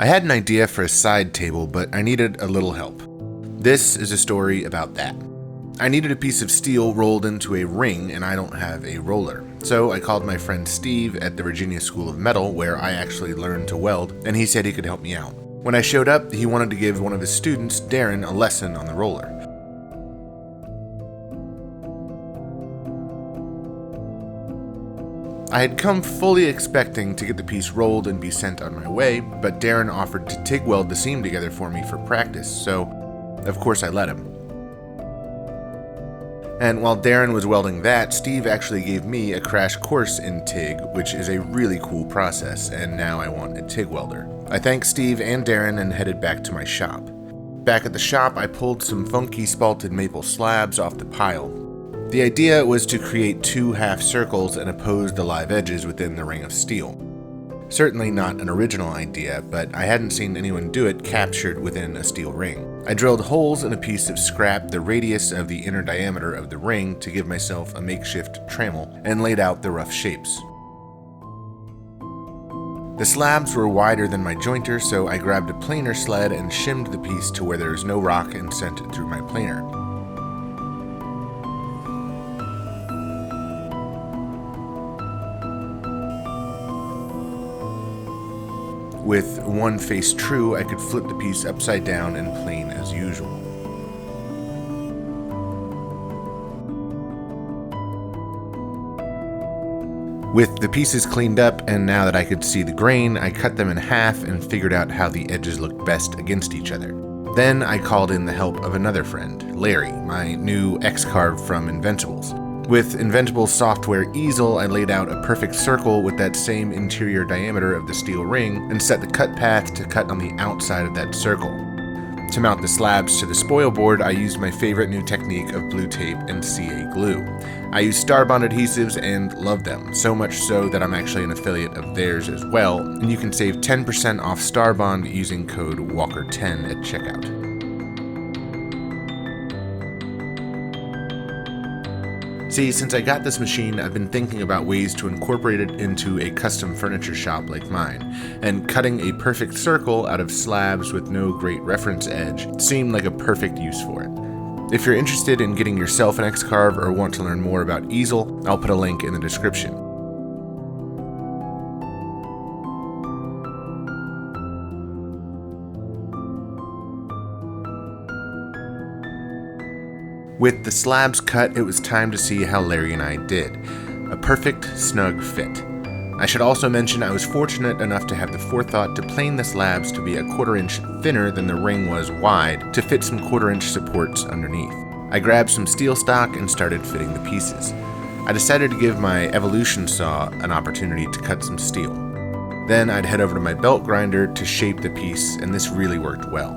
I had an idea for a side table, but I needed a little help. This is a story about that. I needed a piece of steel rolled into a ring, and I don't have a roller. So I called my friend Steve at the Virginia School of Metal, where I actually learned to weld, and he said he could help me out. When I showed up, he wanted to give one of his students, Darren, a lesson on the roller. I had come fully expecting to get the piece rolled and be sent on my way, but Darren offered to TIG weld the seam together for me for practice, so of course I let him. And while Darren was welding that, Steve actually gave me a crash course in TIG, which is a really cool process, and now I want a TIG welder. I thanked Steve and Darren and headed back to my shop. Back at the shop, I pulled some funky spalted maple slabs off the pile. The idea was to create two half circles and oppose the live edges within the ring of steel. Certainly not an original idea, but I hadn't seen anyone do it captured within a steel ring. I drilled holes in a piece of scrap the radius of the inner diameter of the ring to give myself a makeshift trammel and laid out the rough shapes. The slabs were wider than my jointer, so I grabbed a planer sled and shimmed the piece to where there was no rock and sent it through my planer. With one face true, I could flip the piece upside down and plane as usual. With the pieces cleaned up, and now that I could see the grain, I cut them in half and figured out how the edges looked best against each other. Then I called in the help of another friend, Larry, my new X-Carve from Inventables. With Inventables software easel, I laid out a perfect circle with that same interior diameter of the steel ring and set the cut path to cut on the outside of that circle. To mount the slabs to the spoil board, I used my favorite new technique of blue tape and CA glue. I use Starbond adhesives and love them, so much so that I'm actually an affiliate of theirs as well, and you can save 10% off Starbond using code WALKER10 at checkout. See, since I got this machine, I've been thinking about ways to incorporate it into a custom furniture shop like mine, and cutting a perfect circle out of slabs with no great reference edge seemed like a perfect use for it. If you're interested in getting yourself an X-Carve or want to learn more about easel, I'll put a link in the description. With the slabs cut, it was time to see how Larry and I did. A perfect, snug fit. I should also mention I was fortunate enough to have the forethought to plane the slabs to be a 1/4 inch thinner than the ring was wide to fit some 1/4 inch supports underneath. I grabbed some steel stock and started fitting the pieces. I decided to give my evolution saw an opportunity to cut some steel. Then I'd head over to my belt grinder to shape the piece, and this really worked well.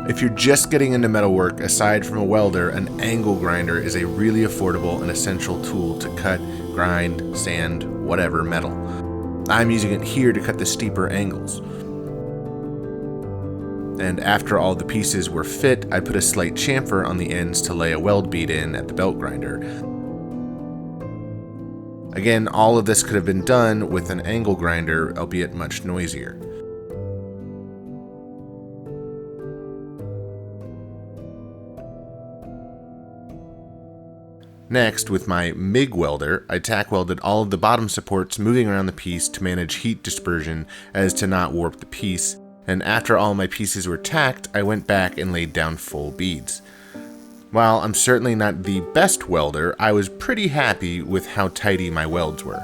If you're just getting into metalwork, aside from a welder, an angle grinder is a really affordable and essential tool to cut, grind, sand, whatever metal. I'm using it here to cut the steeper angles. And after all the pieces were fit, I put a slight chamfer on the ends to lay a weld bead in at the belt grinder. Again, all of this could have been done with an angle grinder, albeit much noisier. Next, with my MIG welder, I tack welded all of the bottom supports moving around the piece to manage heat dispersion as to not warp the piece, and after all my pieces were tacked, I went back and laid down full beads. While I'm certainly not the best welder, I was pretty happy with how tidy my welds were.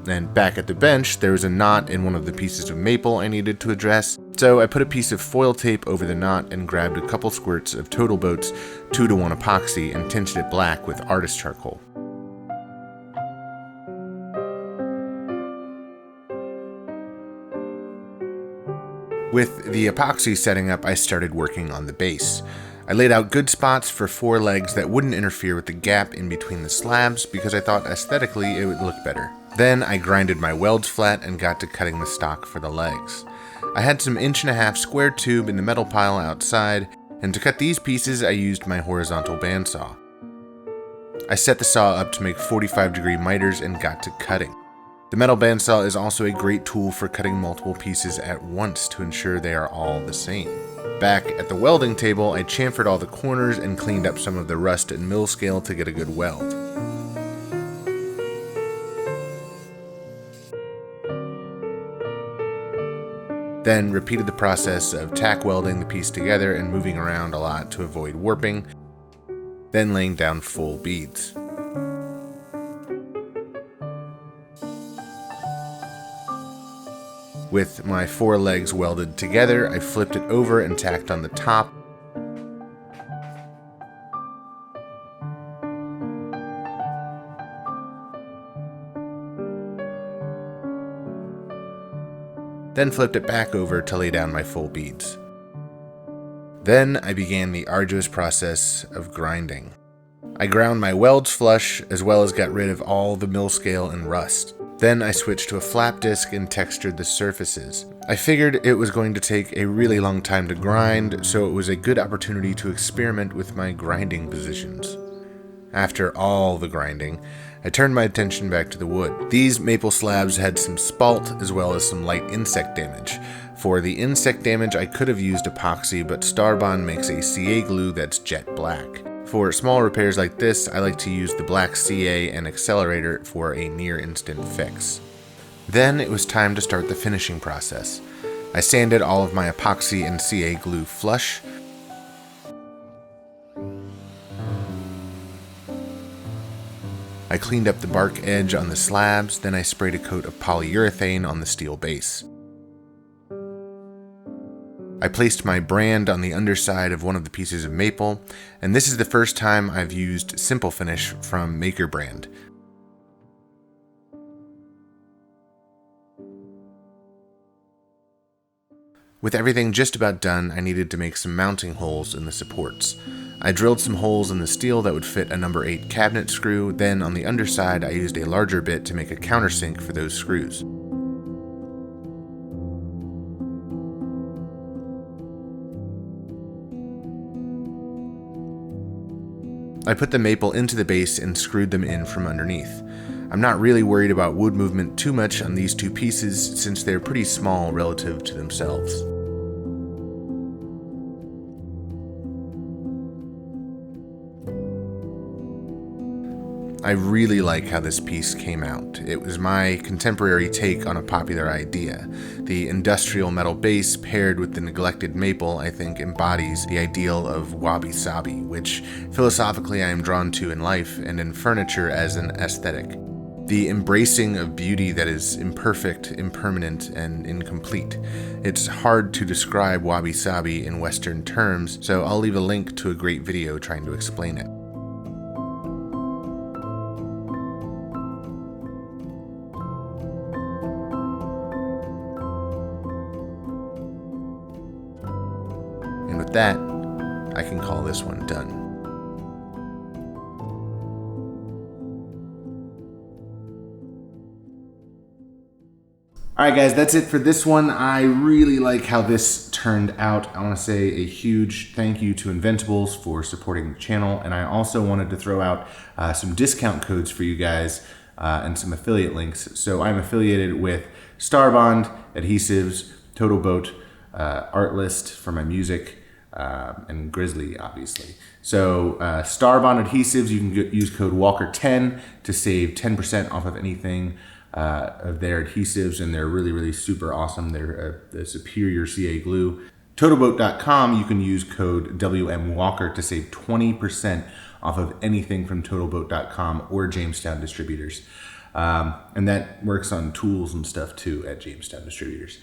And back at the bench, there was a knot in one of the pieces of maple I needed to address, so I put a piece of foil tape over the knot and grabbed a couple squirts of Total Boat's 2-to-1 epoxy and tinted it black with artist charcoal. With the epoxy setting up, I started working on the base. I laid out good spots for 4 legs that wouldn't interfere with the gap in between the slabs because I thought aesthetically it would look better. Then I grinded my welds flat and got to cutting the stock for the legs. I had some 1.5-inch square tube in the metal pile outside, and to cut these pieces I used my horizontal bandsaw. I set the saw up to make 45-degree miters and got to cutting. The metal bandsaw is also a great tool for cutting multiple pieces at once to ensure they are all the same. Back at the welding table, I chamfered all the corners and cleaned up some of the rust and mill scale to get a good weld. Then repeated the process of tack welding the piece together and moving around a lot to avoid warping, then laying down full beads. With my 4 legs welded together, I flipped it over and tacked on the top. Then flipped it back over to lay down my full beads. Then I began the arduous process of grinding. I ground my welds flush, as well as got rid of all the mill scale and rust. Then I switched to a flap disc and textured the surfaces. I figured it was going to take a really long time to grind, so it was a good opportunity to experiment with my grinding positions. After all the grinding, I turned my attention back to the wood. These maple slabs had some spalt as well as some light insect damage. For the insect damage, I could have used epoxy, but Starbond makes a CA glue that's jet black. For small repairs like this, I like to use the black CA and accelerator for a near-instant fix. Then it was time to start the finishing process. I sanded all of my epoxy and CA glue flush. I cleaned up the bark edge on the slabs, then I sprayed a coat of polyurethane on the steel base. I placed my brand on the underside of one of the pieces of maple, and this is the first time I've used Simple Finish from Maker Brand. With everything just about done, I needed to make some mounting holes in the supports. I drilled some holes in the steel that would fit a number 8 cabinet screw, then on the underside I used a larger bit to make a countersink for those screws. I put the maple into the base and screwed them in from underneath. I'm not really worried about wood movement too much on these 2 pieces since they're pretty small relative to themselves. I really like how this piece came out. It was my contemporary take on a popular idea. The industrial metal base paired with the neglected maple, I think, embodies the ideal of Wabi-Sabi, which philosophically I am drawn to in life and in furniture as an aesthetic. The embracing of beauty that is imperfect, impermanent, and incomplete. It's hard to describe Wabi-Sabi in Western terms, so I'll leave a link to a great video trying to explain it. And with that, I can call this one done. Alright guys, that's it for this one. I really like how this turned out. I want to say a huge thank you to Inventables for supporting the channel, and I also wanted to throw out some discount codes for you guys and some affiliate links. So I'm affiliated with Starbond Adhesives, Total Boat, Artlist for my music, and Grizzly, obviously. So Starbond Adhesives, you can use code Walker10 to save 10% off of anything of their adhesives, and they're really, really super awesome. They're a superior CA glue. TotalBoat.com, you can use code WMWalker to save 20% off of anything from TotalBoat.com or Jamestown Distributors. And that works on tools and stuff too at Jamestown Distributors.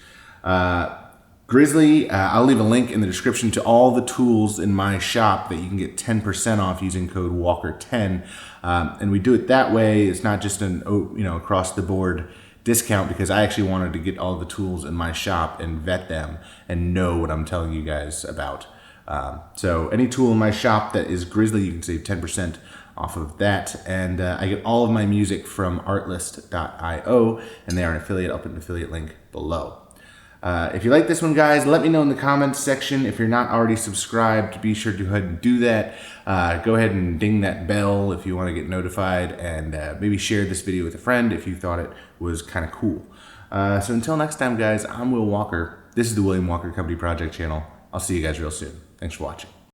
Grizzly, I'll leave a link in the description to all the tools in my shop that you can get 10% off using code Walker10. And we do it that way. It's not just an across the board discount, because I actually wanted to get all the tools in my shop and vet them and know what I'm telling you guys about. So any tool in my shop that is Grizzly, you can save 10% off of that. And I get all of my music from artlist.io, and they are an affiliate. I'll put an affiliate link below. If you like this one, guys, let me know in the comments section. If you're not already subscribed, be sure to go ahead and do that. Go ahead and ding that bell if you want to get notified, and maybe share this video with a friend if you thought it was kind of cool. So until next time, guys, I'm Will Walker. This is the William Walker Company Project channel. I'll see you guys real soon. Thanks for watching.